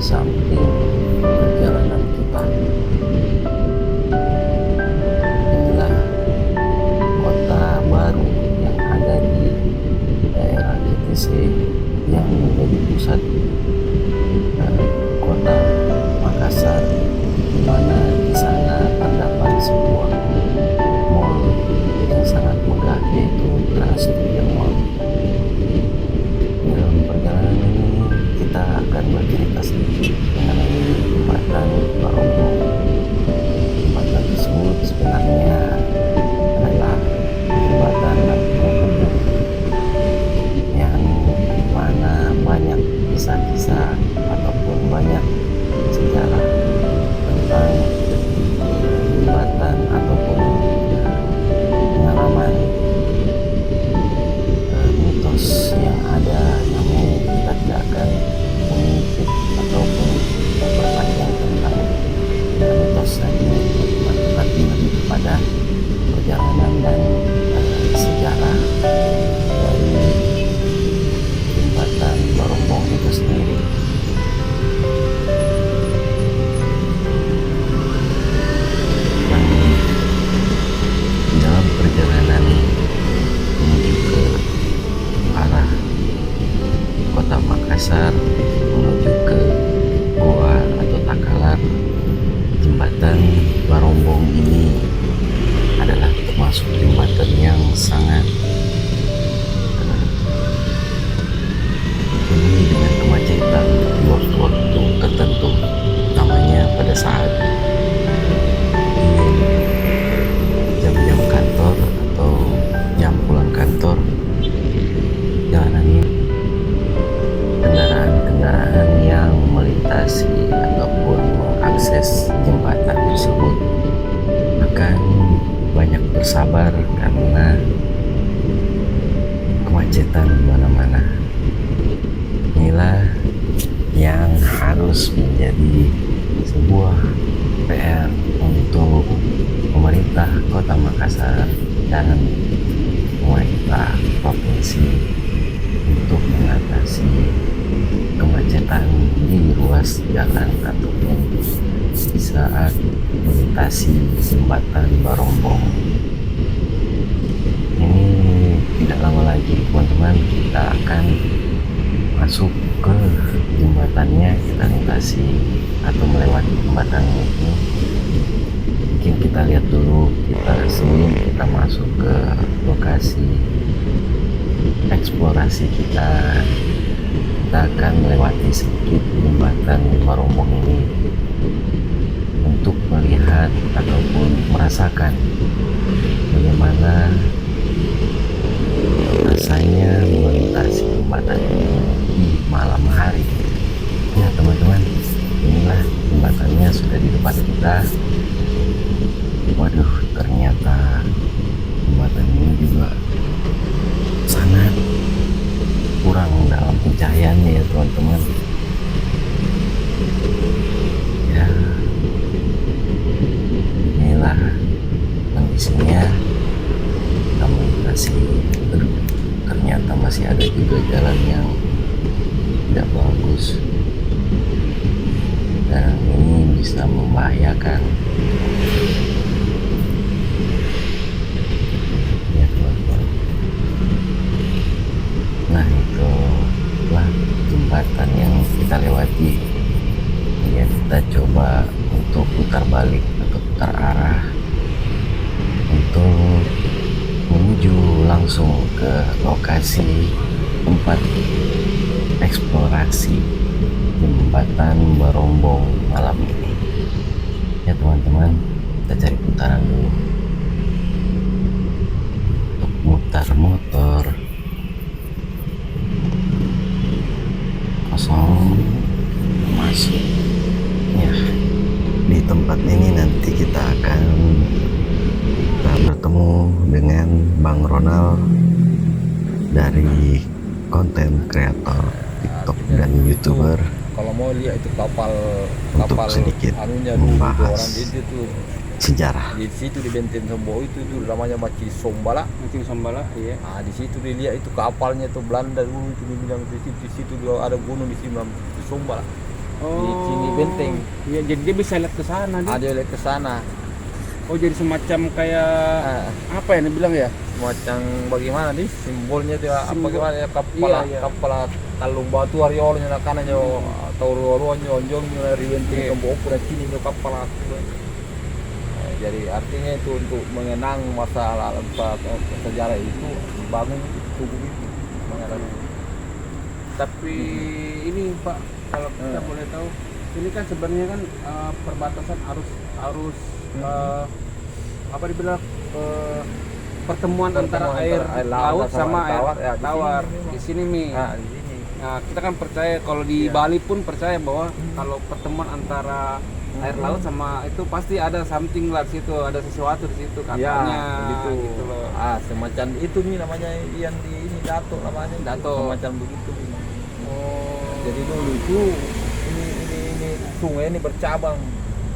samping perjalanan kita. Inilah kota baru yang ada di daerah GTC yang menjadi pusat kota Makassar, di mana di sana terdapat sebuah mall yang sangat megah, yaitu Trans Studio Mall. Dalam perjalanan ini kita akan bercerita sedikit mengenai jembatan Barombong. Jembatan tersebut sebenarnya adalah jembatan penghubung yang mana banyak kisah-kisah ataupun banyak sejarah tentang jembatan ataupun pengalaman mitos yang ada, namun kita tidak akan mengutip ataupun memperpanjang tentang mitos tadi, tetapi lebih kepada perjalanan dan sejarah dari jembatan Barombong itu sendiri. Dan dalam perjalanan menuju ke arah kota Makassar, menuju ke Goa atau Takalar, jembatan Barombong ini adalah termasuk jembatan yang sangat penuh dengan kemacetan di waktu-waktu tertentu. Namanya pada saat jam-jam kantor atau jam pulang kantor, jalanan ini kendaraan-kendaraan yang melintasi ataupun mengakses jembatan tersebut akan banyak bersabar karena kemacetan di mana-mana. Inilah yang harus menjadi sebuah PR untuk pemerintah Kota Makassar dan pemerintah provinsi untuk mengatasi kemacetan di ruas jalan ataupun di saat melintasi jembatan Barombong. Ini tidak lama lagi teman-teman, kita akan masuk ke jembatannya, kita lintasi atau melewati jembatan ini. Mungkin kita lihat dulu, sebelum kita masuk ke lokasi eksplorasi kita akan melewati sedikit jembatan Barombong ini untuk melihat ataupun merasakan bagaimana rasanya melintasi jembatan ini di malam hari. Ya teman-teman, inilah jembatannya sudah di depan kita. Waduh, ternyata jembatan ini juga sangat kurang dalam pencahayaannya ya teman-teman. Ya, inilah kondisinya. Kita melintasi, ternyata masih ada juga jalan yang tidak bagus dan ini bisa membahayakan. Ya teman-teman, nah itulah jembatan yang kita lewati. Ya, kita coba untuk putar balik atau putar arah untuk menuju langsung ke lokasi tempat eksplorasi jembatan Barombong malam ini. Ya teman-teman, kita cari putaran dulu untuk mutar motor. Kosong, masuk. Ya, di tempat ini nanti kita akan bertemu dengan Bang Ronald dari konten kreator TikTok dan YouTuber. Kalau mau lihat itu kapal sedikit anunya membahas orang di situ sejarah. di situ di Benten Sombo itu namanya Maci Sombala. Iya. Nah, di situ dilihat itu kapalnya tuh Belanda dulu itu dibilang di situ ada gunung di sini namanya Sombala. di sini benteng. Iya, jadi dia bisa lihat ke sana dia. Ada lihat ke sana. Oh, jadi semacam kayak Ah, apa ya dibilang ya? Macam bagaimana nih simbolnya itu apa Simbol. gimana ya kepala Iya. kepala talung batu ariolnya nak kana nyo atau ruo-ruo onjong nyo dari benteng Iya. kembo pura kini nyo kepala. Jadi artinya itu untuk mengenang masa lalu sejarah itu dibangun tugu itu mengenang. Tapi ini Pak, kalau kita boleh tahu, ini kan sebenarnya kan perbatasan arus apa dibilang pertemuan antara air laut sama air tawar, ya, di tawar sini memang. di sini Mi. Nah, di sini. Nah, kita kan percaya kalau di Iya. Bali pun percaya bahwa kalau pertemuan antara air laut sama itu pasti ada something lah di situ, ada sesuatu di situ Ya, katanya gitu. loh. Semacam itu nih namanya yang di ini dato namanya. Dato. Semacam begitu. Oh. Jadi dulu itu ini sungai ini bercabang.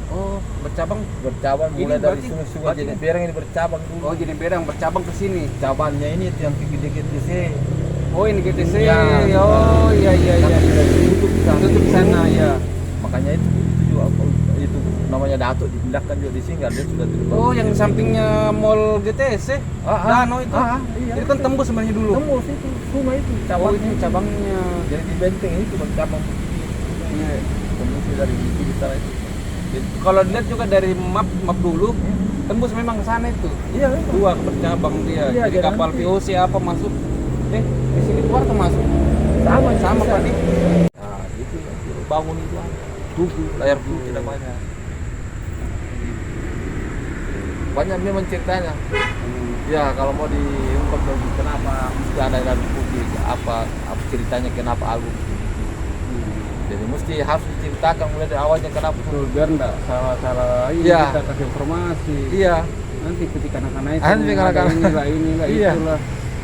Oh, bercabang. Mulai Ini dari berarti- sungai-sungai berarti- jadi bereng ini bercabang dulu. Oh, jadi bedang bercabang ke sini. Cabangnya ini yang gede-gede sih. Oh, ini GTC. Ya, Oh, iya iya iya. Tutup di sana. Tutup di sana ya. Makanya itu juga itu namanya dato dipindahkan juga di sini kan dia sudah terbuka. Oh, yang sampingnya mall GTC. Danau itu. Iya. Itu kan tembus sebenarnya dulu. Tembus itu sungai itu Oh, cabangnya. ini cabangnya. Jadi di benteng itu bercabang. Iya. Tembus dari itu di sana itu. Kalau dilihat juga dari map dulu, tembus memang ke sana itu. Iya, Dua bercabang dia. Iya, Jadi jadi kapal nanti. VOC apa masuk? Di sini keluar atau masuk? Sama bisa. tadi. Nah, itu yang bangun itu tugu layar putih namanya. Banyak memang ceritanya. Ya kalau mau diungkap lagi kenapa mesti ada layar putih, apa ceritanya kenapa album. Jadi mesti harus diceritakan mulai dari awalnya kenapa. Betul, biar enggak salah-salah ini Iya. kita kasih informasi. Iya. Nanti ketika anak-anak itu Nanti ada anak-anak- inilah Iya. itulah.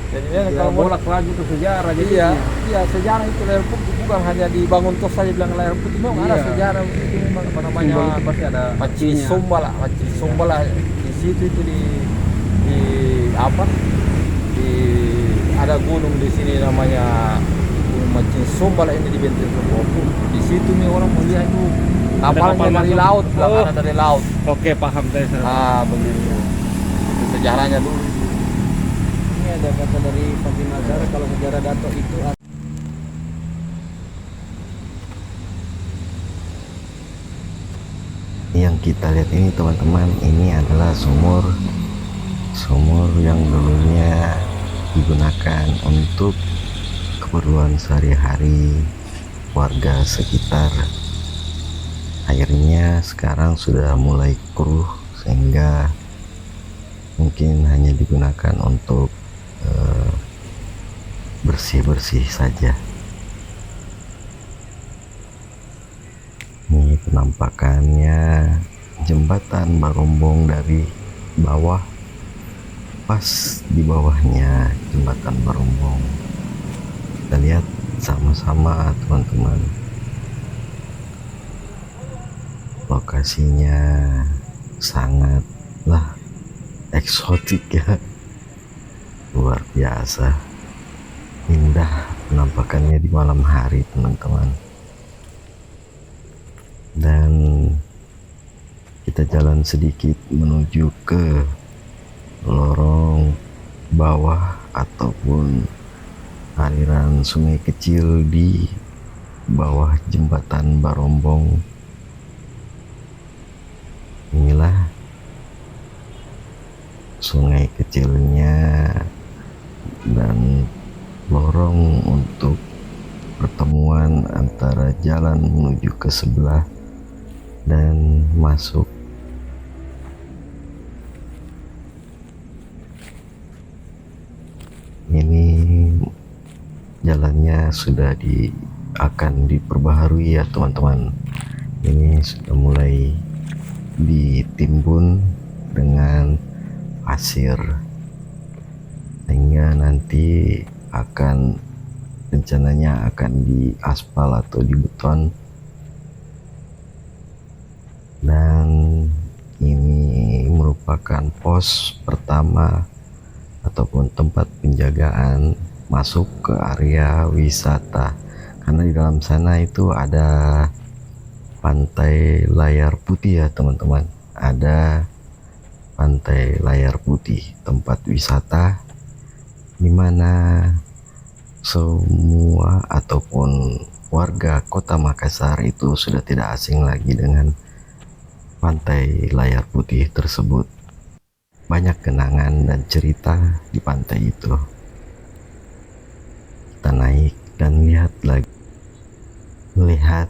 Jadi memang Ya, kalau mau bolak lagi ke sejarah iya, jadinya. iya sejarah itu layar putih bukan hanya dibangun terus saja bilang layar putih, memang ada Iya. sejarah itu memang apa namanya Simbol itu pasti ada Maci artinya. Sumba lah di situ itu di apa di ada gunung di sini namanya Gunung Maci Sumba lah ini di Benteng Sumba. Di situ nih orang melihat itu kapalnya kapal dari masuk. laut, bilang Oh. ada dari laut. Oke, paham saya. Begitu. Itu sejarahnya dulu. Ini ada kata dari Pak Nazar kalau sejarah Dato itu Yang kita lihat ini teman-teman, ini adalah sumur yang dulunya digunakan untuk keperluan sehari-hari warga sekitar. Airnya sekarang sudah mulai keruh sehingga mungkin hanya digunakan untuk bersih-bersih saja. Ini penampakannya jembatan Barombong dari bawah, pas di bawahnya jembatan Barombong. Kita lihat sama-sama teman-teman, lokasinya sangatlah eksotik ya, luar biasa indah penampakannya di malam hari teman-teman. Dan kita jalan sedikit menuju ke lorong bawah ataupun aliran sungai kecil di bawah jembatan Barombong. Inilah sungai kecilnya dan lorong untuk pertemuan antara jalan menuju ke sebelah dan masuk. Ini jalannya sudah akan diperbaharui ya teman-teman. Ini sudah mulai ditimbun dengan pasir sehingga nanti rencananya akan diaspal atau dibeton. Dan ini merupakan pos pertama ataupun tempat penjagaan masuk ke area wisata, karena di dalam sana itu ada Pantai Layar Putih ya teman-teman. Ada Pantai Layar Putih, tempat wisata di mana semua ataupun warga Kota Makassar itu sudah tidak asing lagi dengan Pantai Layar Putih tersebut. Banyak kenangan dan cerita di pantai itu. Kita naik dan lihat lagi, melihat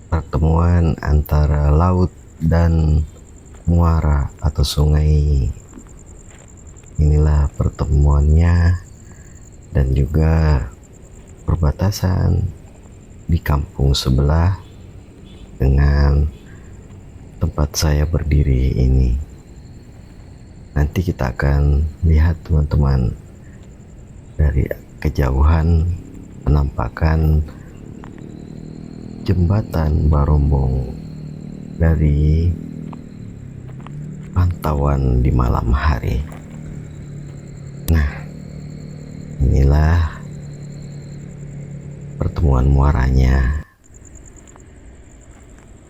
pertemuan antara laut dan muara atau sungai. Inilah pertemuannya, dan juga perbatasan di kampung sebelah dengan tempat saya berdiri ini. Nanti kita akan lihat teman-teman dari kejauhan penampakan jembatan Barombong dari pantauan di malam hari. Nah, inilah pertemuan muaranya.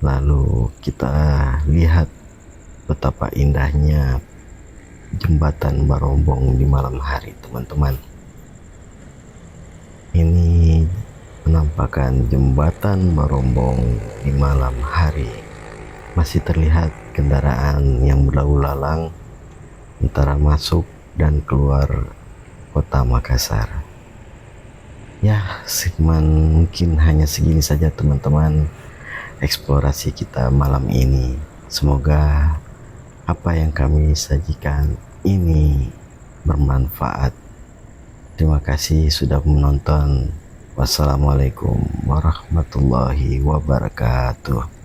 Lalu kita lihat betapa indahnya jembatan Barombong di malam hari teman-teman. Ini penampakan jembatan Barombong di malam hari. Masih terlihat kendaraan yang berlalu lalang antara masuk dan keluar Kota Makassar. Ya, mungkin hanya segini saja teman-teman eksplorasi kita malam ini. Semoga apa yang kami sajikan ini bermanfaat. Terima kasih sudah menonton. Wassalamualaikum warahmatullahi wabarakatuh.